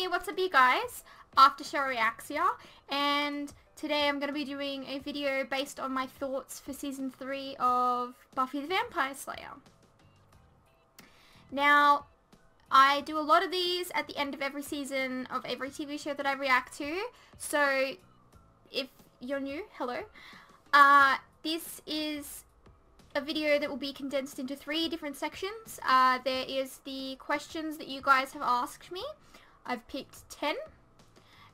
Hey, what's up you guys? After Show Reacts here, and today I'm going to be doing a video based on my thoughts for Season 3 of Buffy the Vampire Slayer. Now, I do a lot of these at the end of every season of every TV show that I react to, so if you're new, hello. This is a video that will be condensed into 3 different sections. There is the questions that you guys have asked me. I've picked 10.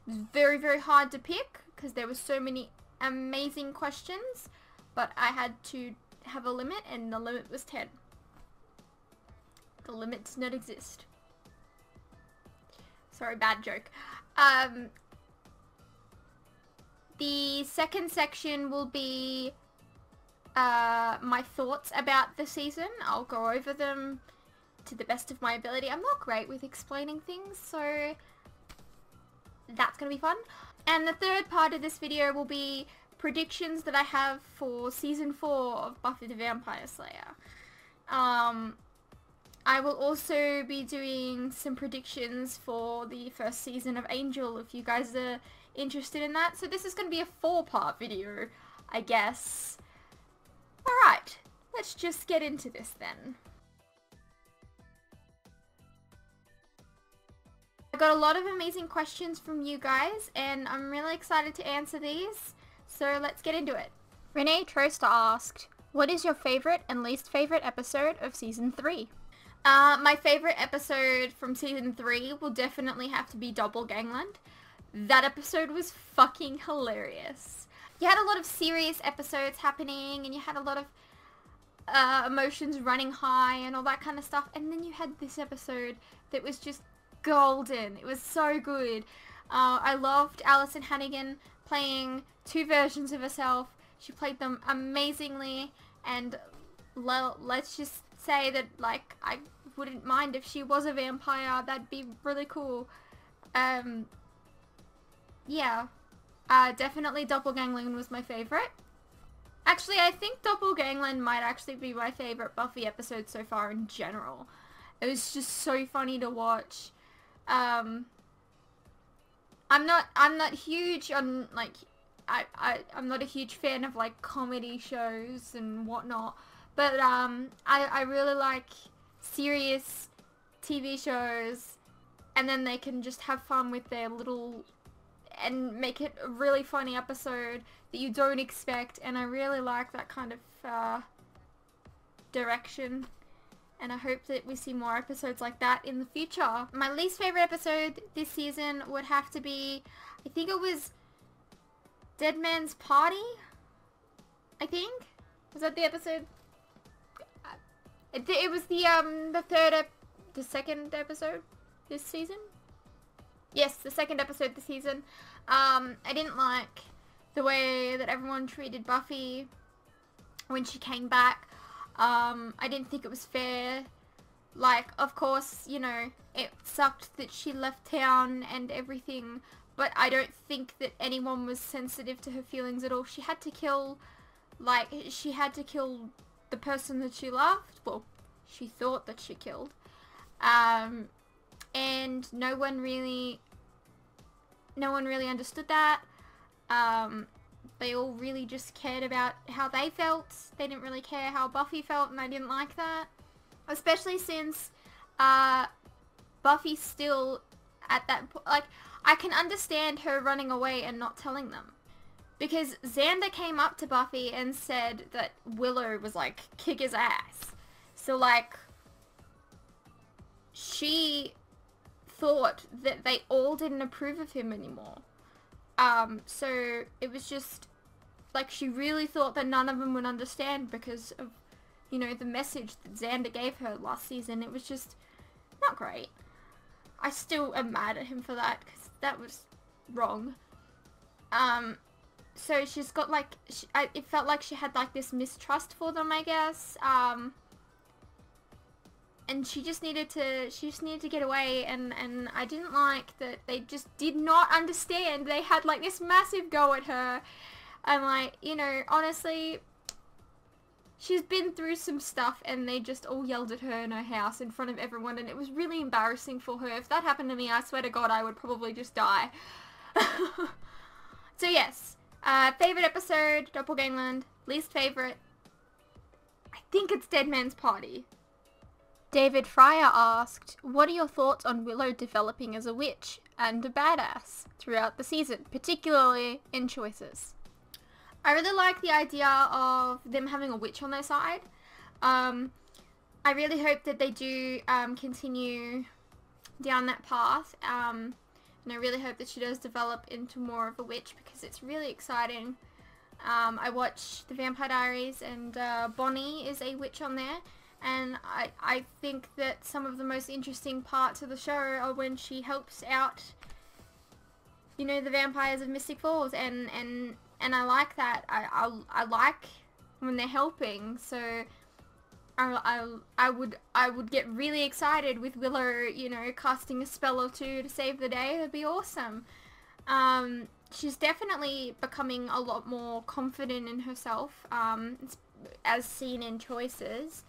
It's very, very hard to pick because there were so many amazing questions, but I had to have a limit, and the limit was 10. The limit does not exist. Sorry, bad joke. The second section will be my thoughts about the season. I'll go over them to the best of my ability. I'm not great with explaining things, so that's gonna be fun. And the third part of this video will be predictions that I have for Season 4 of Buffy the Vampire Slayer. I will also be doing some predictions for the first season of Angel if you guys are interested in that. So this is going to be a 4-part video, I guess. Alright, let's just get into this then. I got a lot of amazing questions from you guys, and I'm really excited to answer these, so let's get into it. Renee Troster asked, what is your favourite and least favourite episode of Season 3? My favourite episode from Season 3 will definitely have to be Double Gangland. That episode was fucking hilarious. You had a lot of serious episodes happening, and you had a lot of emotions running high and all that kind of stuff, and then you had this episode that was just golden. It was so good. I loved Alison Hannigan playing 2 versions of herself. She played them amazingly, and let's just say that, like, I wouldn't mind if she was a vampire. That'd be really cool. Yeah. Definitely Doppelgangland was my favorite. Actually, I think Doppelgangland might actually be my favorite Buffy episode so far in general. It was just so funny to watch. I'm not huge on, like, I'm not a huge fan of, like, comedy shows and whatnot, but I really like serious TV shows, and then they can just have fun with their little, and make it a really funny episode that you don't expect, and I really like that kind of direction. And I hope that we see more episodes like that in the future. My least favorite episode this season would have to be, I think it was Dead Man's Party? I think? Was that the episode? It was the second episode this season? Yes, the second episode this season. I didn't like the way that everyone treated Buffy when she came back. I didn't think it was fair. Like, of course, you know, it sucked that she left town and everything, but I don't think that anyone was sensitive to her feelings at all. She had to kill, like, she had to kill the person that she loved. Well, she thought that she killed. And no one really understood that. They all really just cared about how they felt. They didn't really care how Buffy felt, and I didn't like that. Especially since Buffy still at that point, like, I can understand her running away and not telling them. Because Xander came up to Buffy and said that Willow was like, kick his ass. So, like, she thought that they all didn't approve of him anymore. So it was just, like, she really thought that none of them would understand because of, you know, the message that Xander gave her last season. It was just not great. I still am mad at him for that because that was wrong. So she's got, like, it felt like she had, like, this mistrust for them, I guess. And she just needed to get away, and I didn't like that they just did not understand. They had, like, this massive go at her, and, like, you know, honestly, she's been through some stuff and they just all yelled at her in her house in front of everyone, and it was really embarrassing for her. If that happened to me, I swear to God, I would probably just die. So yes, favorite episode, Doppelgangland. Least favorite, I think it's Dead Man's Party. David Fryer asked, what are your thoughts on Willow developing as a witch and a badass throughout the season, particularly in choices? I really like the idea of them having a witch on their side. I really hope that they do continue down that path, and I really hope that she does develop into more of a witch, because it's really exciting. I watch The Vampire Diaries, and Bonnie is a witch on there, and I think that some of the most interesting parts of the show are when she helps out, you know, the vampires of Mystic Falls, and I like that. I like when they're helping, so I would get really excited with Willow, you know, casting a spell or two to save the day. That'd be awesome. She's definitely becoming a lot more confident in herself, as seen in choices.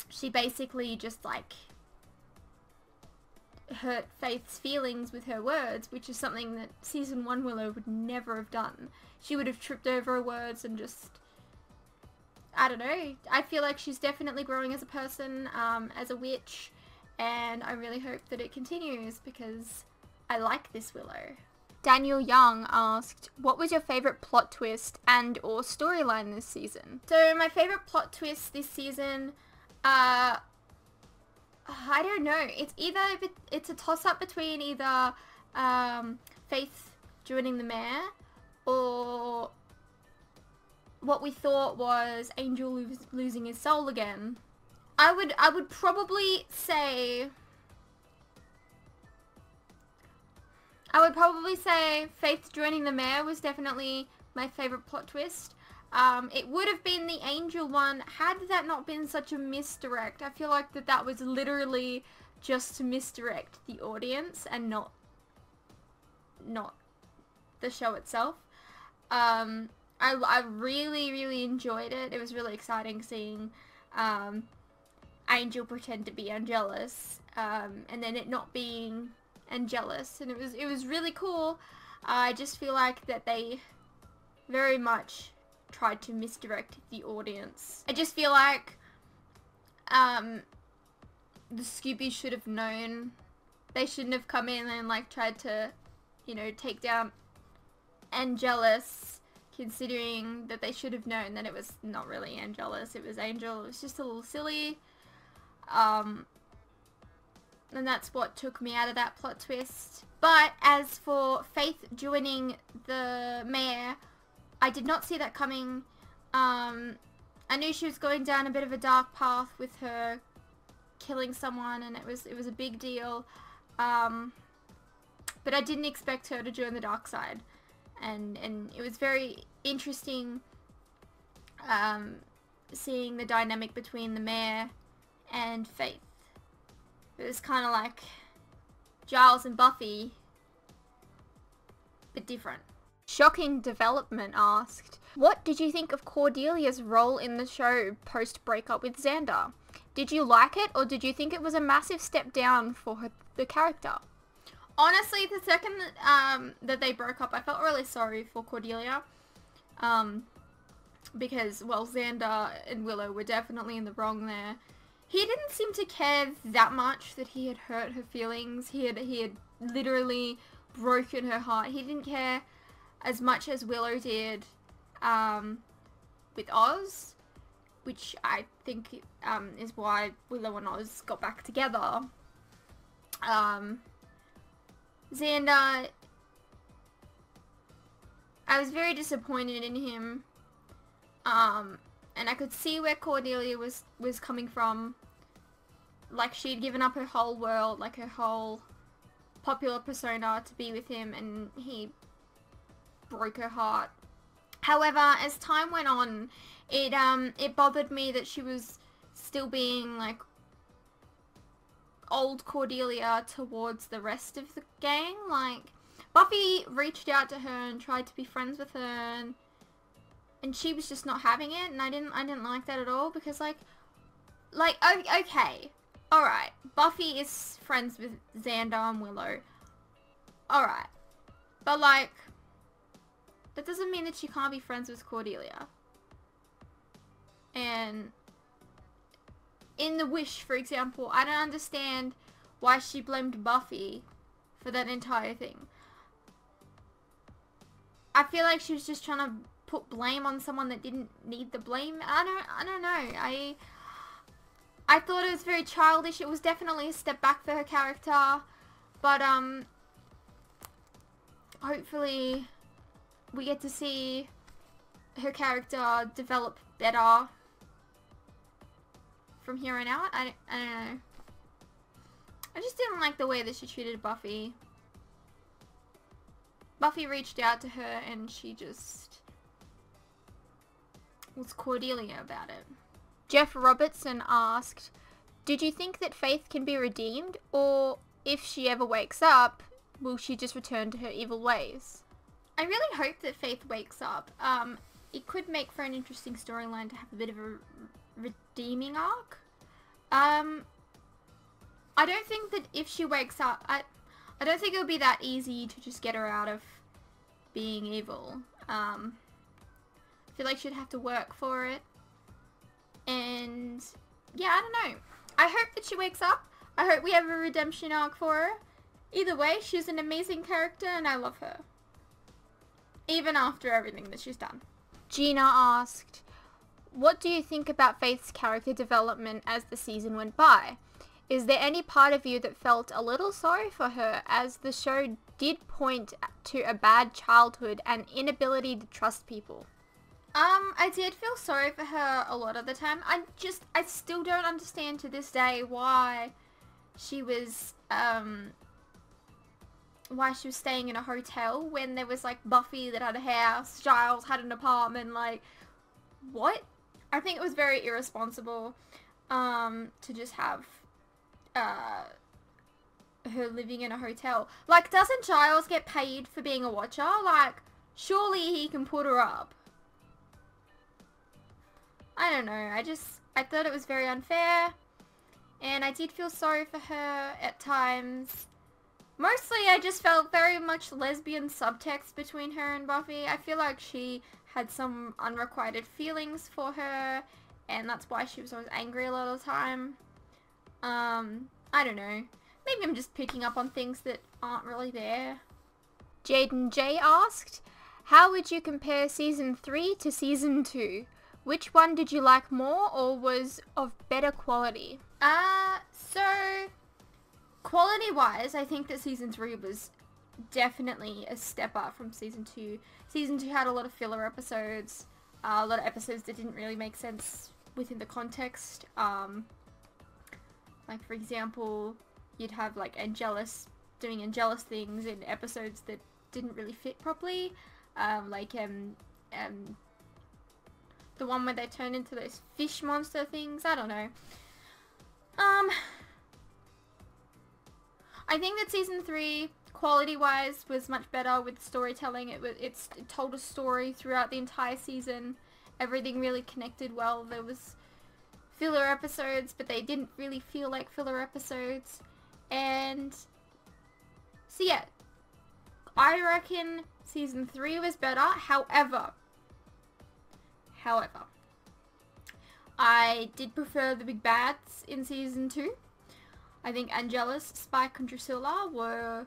She basically just, like, hurt Faith's feelings with her words, which is something that Season 1 Willow would never have done. She would have tripped over her words and just, I don't know. I feel like she's definitely growing as a person, as a witch, and I really hope that it continues, because I like this Willow. Daniel Young asked, what was your favourite plot twist and or storyline this season? So my favourite plot twist this season, I don't know. It's a toss-up between either Faith joining the Mayor, or what we thought was Angel losing his soul again. I would probably say Faith joining the Mayor was definitely my favourite plot twist. It would have been the Angel one had that not been such a misdirect. I feel like that was literally just to misdirect the audience and not the show itself. I really enjoyed it. It was really exciting seeing Angel pretend to be Angelus, and then it not being Angelus, and it was really cool. I just feel like that they very much tried to misdirect the audience. I just feel like the Scoobies should have known. They shouldn't have come in and like tried to, you know, take down Angelus, considering that they should have known that it was not really Angelus, it was Angel. It was just a little silly. And that's what took me out of that plot twist. But as for Faith joining the Mayor, I did not see that coming. I knew she was going down a bit of a dark path with her killing someone, and it was a big deal. But I didn't expect her to join the dark side, and it was very interesting seeing the dynamic between the Mayor and Faith. It was kind of like Giles and Buffy, but different. Shocking Development asked, what did you think of Cordelia's role in the show post-breakup with Xander? Did you like it, or did you think it was a massive step down for the character? Honestly, the second that they broke up, I felt really sorry for Cordelia. Because, well, Xander and Willow were definitely in the wrong there. He didn't seem to care that much that he had hurt her feelings. He had literally broken her heart. He didn't care as much as Willow did with Oz, which I think is why Willow and Oz got back together. Xander, I was very disappointed in him, and I could see where Cordelia was coming from. Like, she'd given up her whole world, like her whole popular persona to be with him, and he broke her heart. However, as time went on, it bothered me that she was still being like old Cordelia towards the rest of the gang. Like, Buffy reached out to her and tried to be friends with her, and she was just not having it, and I didn't like that at all, because like, okay, alright, Buffy is friends with Xander and Willow, alright, but like, that doesn't mean that she can't be friends with Cordelia. And in The Wish, for example, I don't understand why she blamed Buffy for that entire thing. I feel like she was just trying to put blame on someone that didn't need the blame. I don't know. I thought it was very childish. It was definitely a step back for her character, but hopefully we get to see her character develop better from here on out. I don't know. I just didn't like the way that she treated Buffy. Buffy reached out to her and she just was Cordelia about it. Jeff Robertson asked, did you think that Faith can be redeemed, or if she ever wakes up, will she just return to her evil ways? I really hope that Faith wakes up. It could make for an interesting storyline to have a bit of a redeeming arc. I don't think that if she wakes up, I don't think it'll be that easy to just get her out of being evil. I feel like she'd have to work for it. And yeah, I don't know. I hope that she wakes up. I hope we have a redemption arc for her. Either way, she's an amazing character and I love her. Even after everything that she's done. Gina asked, what do you think about Faith's character development as the season went by? Is there any part of you that felt a little sorry for her, as the show did point to a bad childhood and inability to trust people? I did feel sorry for her a lot of the time. I still don't understand to this day why she was staying in a hotel when there was like Buffy that had a house, Giles had an apartment, like, what? I think it was very irresponsible to just have her living in a hotel. Like, doesn't Giles get paid for being a watcher? Like, surely he can put her up. I don't know, I thought it was very unfair, and I did feel sorry for her at times. Mostly I just felt very much lesbian subtext between her and Buffy. I feel like she had some unrequited feelings for her, and that's why she was always angry a lot of the time. I don't know. Maybe I'm just picking up on things that aren't really there. Jaden J asked, how would you compare Season 3 to Season 2? Which one did you like more, or was of better quality? So quality-wise, I think that Season 3 was definitely a step up from Season 2. Season 2 had a lot of filler episodes, a lot of episodes that didn't really make sense within the context. Like, for example, you'd have, like, Angelus doing Angelus things in episodes that didn't really fit properly. The one where they turn into those fish monster things. I don't know. I think that Season 3, quality-wise, was much better with storytelling. It told a story throughout the entire season. Everything really connected well. There was filler episodes, but they didn't really feel like filler episodes. And so yeah, I reckon Season 3 was better. However, I did prefer the big bads in Season 2. I think Angelus, Spike, and Drusilla were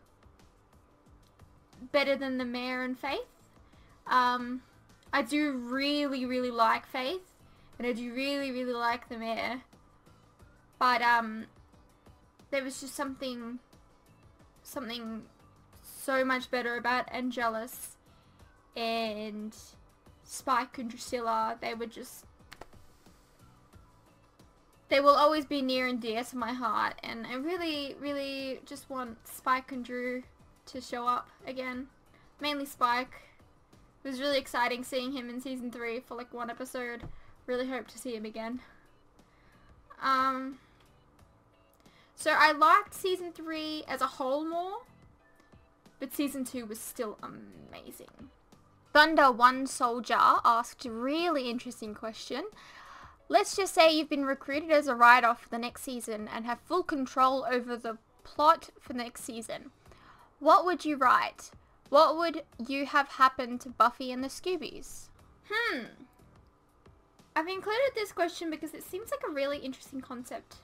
better than the Mayor and Faith. I do really, really like Faith, and I do really, really like the Mayor. But, there was just something so much better about Angelus and Spike and Drusilla. They will always be near and dear to my heart, and I really, really just want Spike and Drew to show up again. Mainly Spike. It was really exciting seeing him in Season 3 for like one episode. Really hope to see him again. So I liked Season 3 as a whole more, but Season 2 was still amazing. Thunder One Soldier asked a really interesting question. Let's just say you've been recruited as a writer for the next season and have full control over the plot for the next season. What would you write? What would you have happen to Buffy and the Scoobies? I've included this question because it seems like a really interesting concept.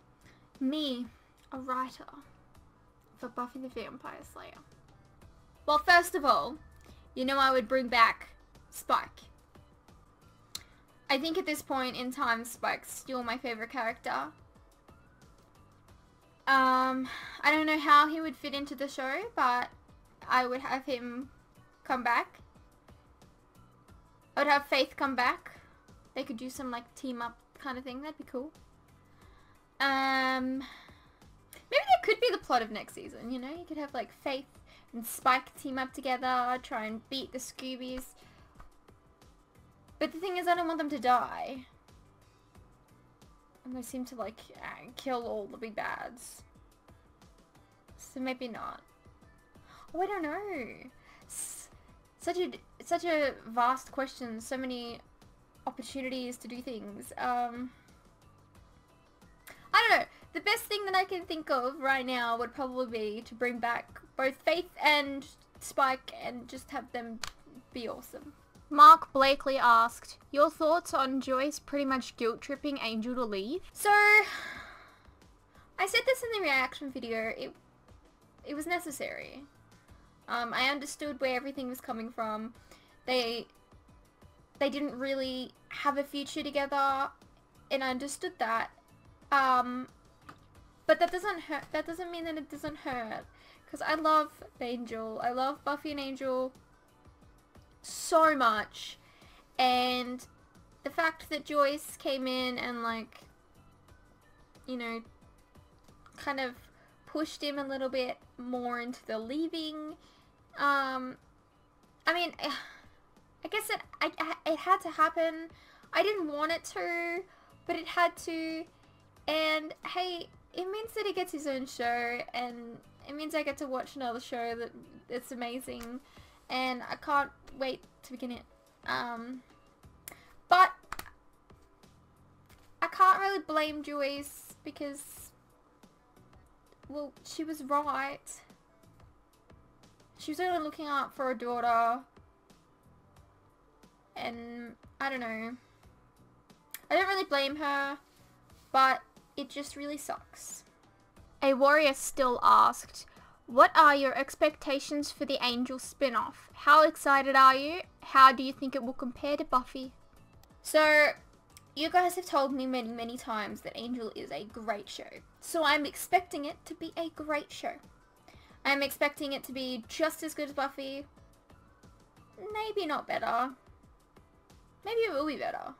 Me, a writer for Buffy the Vampire Slayer. Well, first of all, you know I would bring back Spike. I think at this point in time, Spike's still my favorite character. I don't know how he would fit into the show, but I would have him come back. I would have Faith come back. They could do some like team up kind of thing. That'd be cool. Maybe that could be the plot of next season, you know? You could have like Faith and Spike team up together, try and beat the Scoobies. But the thing is, I don't want them to die. And they seem to like kill all the big bads. So maybe not. Oh, I don't know. Such a vast question. So many opportunities to do things. I don't know. The best thing that I can think of right now would probably be to bring back both Faith and Spike and just have them be awesome. Mark Blakely asked, your thoughts on Joyce pretty much guilt-tripping Angel to leave? So, I said this in the reaction video, it was necessary. I understood where everything was coming from. They didn't really have a future together, and I understood that. But that doesn't hurt. That doesn't mean that it doesn't hurt. Because I love Angel. I love Buffy and Angel so much. And the fact that Joyce came in and like, you know, kind of pushed him a little bit more into the leaving. I mean, I guess it had to happen. I didn't want it to, but it had to. And hey, it means that he gets his own show, and it means I get to watch another show that's amazing, and I can't wait to begin it. But I can't really blame Joyce because, well, she was right. She was only looking out for her daughter, and I don't know. I don't really blame her, but it just really sucks. A warrior still asked, what are your expectations for the Angel spin-off? How excited are you? How do you think it will compare to Buffy? So, you guys have told me many, many times that Angel is a great show. So I'm expecting it to be a great show. I'm expecting it to be just as good as Buffy. Maybe not better. Maybe it will be better.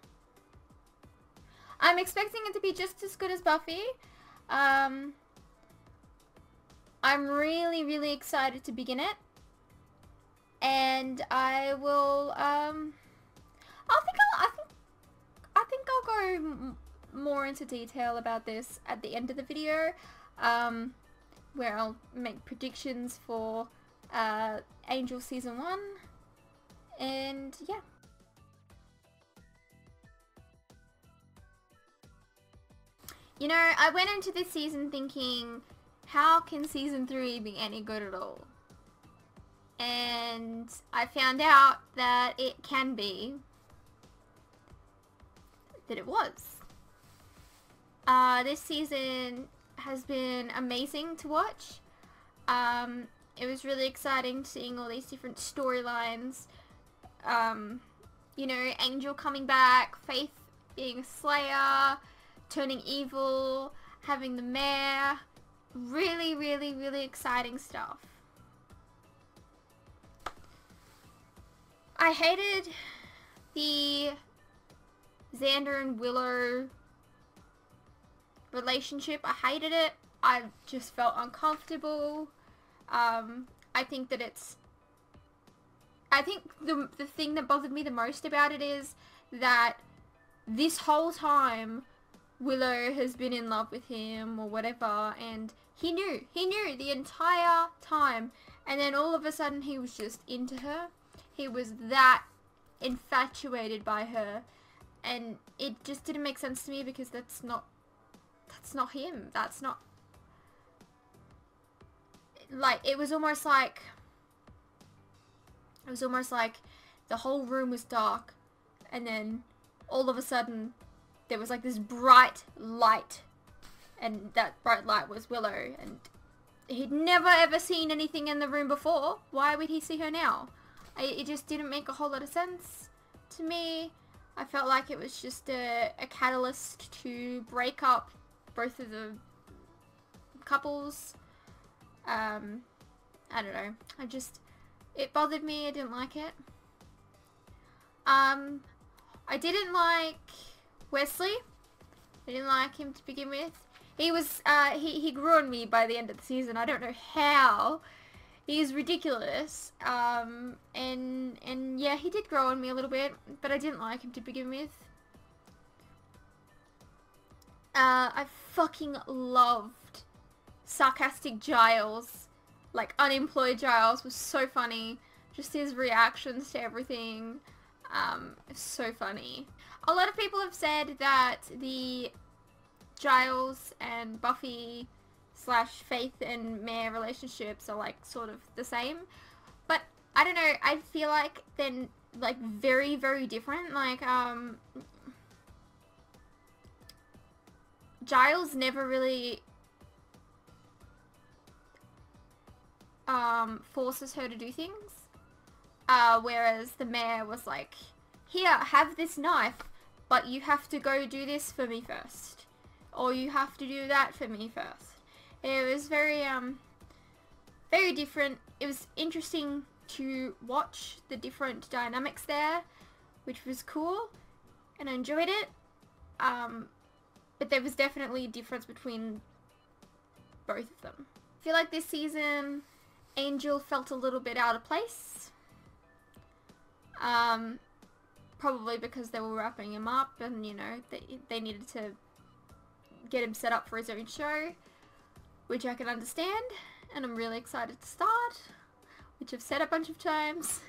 I'm expecting it to be just as good as Buffy. I'm really, really excited to begin it. And I will, I think I'll go more into detail about this at the end of the video, where I'll make predictions for Angel Season 1, and yeah. You know, I went into this season thinking, how can Season 3 be any good at all? And I found out that it can be. That it was. This season has been amazing to watch. It was really exciting seeing all these different storylines. You know, Angel coming back, Faith being a Slayer, turning evil, having the mayor. Really, really, really exciting stuff. I hated the Xander and Willow relationship. I hated it. I just felt uncomfortable. I think that I think the thing that bothered me the most about it is that this whole time Willow has been in love with him or whatever, and he knew the entire time, and then all of a sudden he was just into her. He was that infatuated by her, and it just didn't make sense to me because that's not him. That's not, like, it was almost like the whole room was dark, and then all of a sudden there was like this bright light, and that bright light was Willow, and he'd never ever seen anything in the room before. Why would he see her now? It just didn't make a whole lot of sense to me. I felt like it was just a catalyst to break up both of the couples. I don't know. It bothered me. I didn't like it. I didn't like Wesley. I didn't like him to begin with. He was, he grew on me by the end of the season. I don't know how. He's ridiculous. And yeah, he did grow on me a little bit, but I didn't like him to begin with. I fucking loved sarcastic Giles. Like, unemployed Giles was so funny. Just his reactions to everything. So funny. A lot of people have said that the Giles and Buffy / Faith and Mare relationships are like sort of the same, but I don't know, I feel like they're like very, very different. Like, Giles never really forces her to do things, whereas the Mare was like, here, have this knife, but you have to go do this for me first, or you have to do that for me first. It was very, very different. It was interesting to watch the different dynamics there, which was cool, and I enjoyed it. But there was definitely a difference between both of them. I feel like this season, Angel felt a little bit out of place. Probably because they were wrapping him up, and, you know, they needed to get him set up for his own show, which I can understand, and I'm really excited to start, which I've said a bunch of times.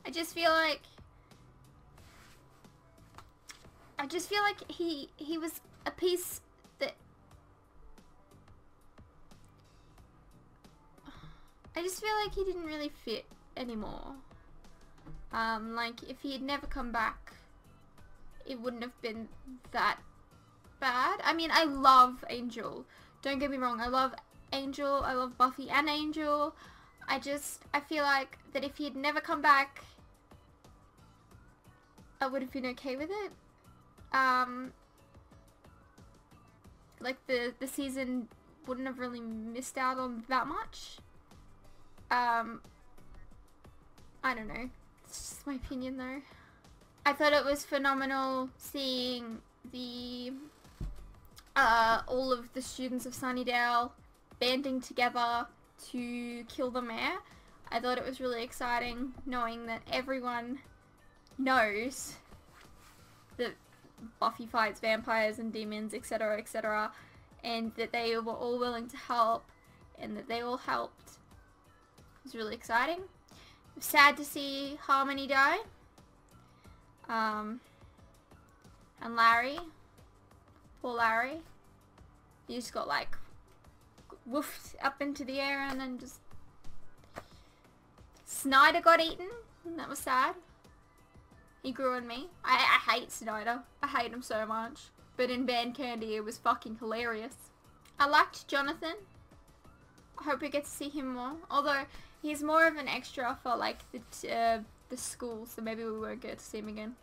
I just feel like he was a piece that I just feel like he didn't really fit anymore. Like, if he had never come back, it wouldn't have been that bad. I mean, I love Angel. Don't get me wrong, I love Angel, I love Buffy and Angel. I feel like that if he had never come back, I would have been okay with it. Like, the season wouldn't have really missed out on that much. I don't know. It's just my opinion, though. I thought it was phenomenal seeing the all of the students of Sunnydale banding together to kill the Mare. I thought it was really exciting knowing that everyone knows that Buffy fights vampires and demons, etc., etc., and that they were all willing to help, and that they all helped. It was really exciting. It was sad to see Harmony die. And Larry. Poor Larry. He just got, like, woofed up into the air, and then just... Snyder got eaten, and that was sad. He grew on me. I hate Snyder. I hate him so much. But in Band Candy, it was fucking hilarious. I liked Jonathan. I hope we get to see him more. Although, he's more of an extra for, like, the school, so maybe we won't get to see him again.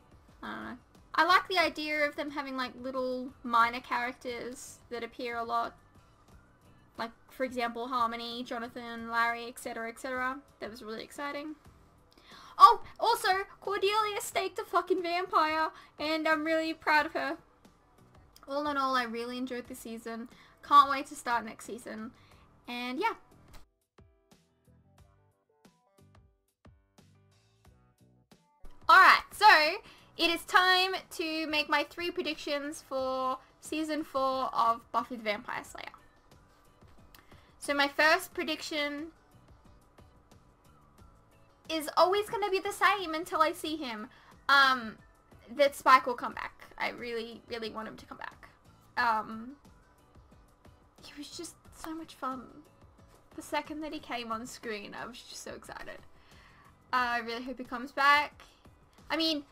I don't know. I like the idea of them having, like, little minor characters that appear a lot. Like, for example, Harmony, Jonathan, Larry, etc., etc. That was really exciting. Oh, also, Cordelia staked a fucking vampire, and I'm really proud of her. All in all, I really enjoyed the season. Can't wait to start next season. And yeah. Alright, so it is time to make my 3 predictions for Season 4 of Buffy the Vampire Slayer. So my first prediction is always going to be the same until I see him. that Spike will come back. I really, really want him to come back. He was just so much fun. The second that he came on screen, I was just so excited. I really hope he comes back. I mean,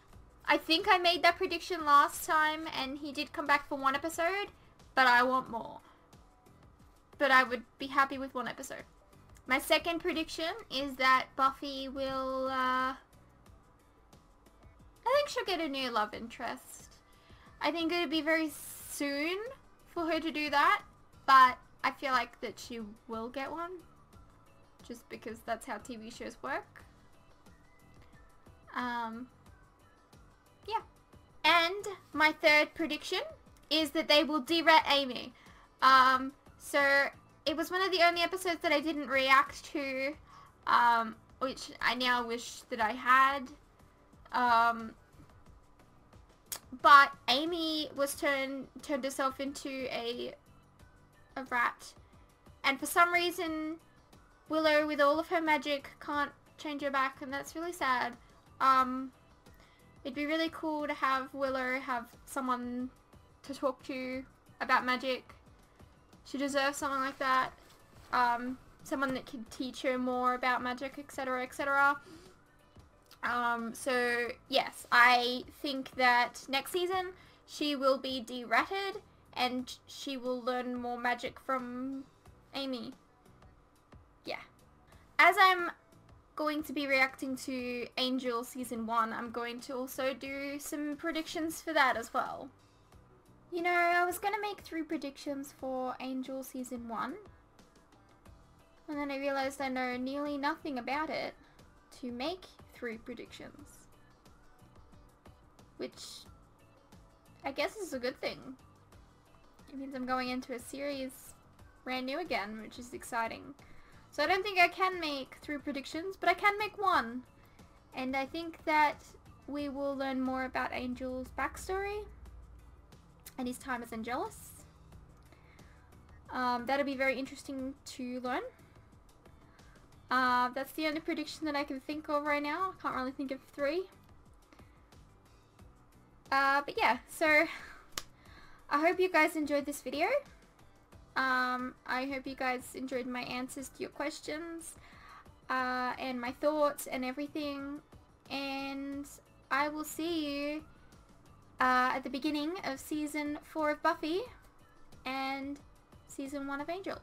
I think I made that prediction last time and he did come back for one episode, but I want more. But I would be happy with one episode. My second prediction is that Buffy will, I think she'll get a new love interest. I think it would be very soon for her to do that, but I feel like that she will get one. Just because that's how TV shows work. Yeah. And my third prediction is that they will derat Amy. So it was one of the only episodes that I didn't react to, which I now wish that I had. But Amy was turned herself into a rat, and for some reason Willow, with all of her magic, can't change her back, and that's really sad. It'd be really cool to have Willow have someone to talk to about magic. She deserves something like that. Someone that can teach her more about magic, etc, etc. So yes, I think that next season she will be de-ratted and she will learn more magic from Amy. Yeah. As I'm going to be reacting to Angel Season 1, I'm going to also do some predictions for that as well. You know, I was going to make 3 predictions for Angel Season 1, and then I realized I know nearly nothing about it to make 3 predictions. Which I guess is a good thing. It means I'm going into a series brand new again, which is exciting. So I don't think I can make 3 predictions, but I can make 1. And I think that we will learn more about Angel's backstory and his time as Angelus. That'll be very interesting to learn. That's the only prediction that I can think of right now. I can't really think of 3. But yeah, so I hope you guys enjoyed this video. I hope you guys enjoyed my answers to your questions, and my thoughts and everything, and I will see you at the beginning of Season 4 of Buffy and Season 1 of Angel.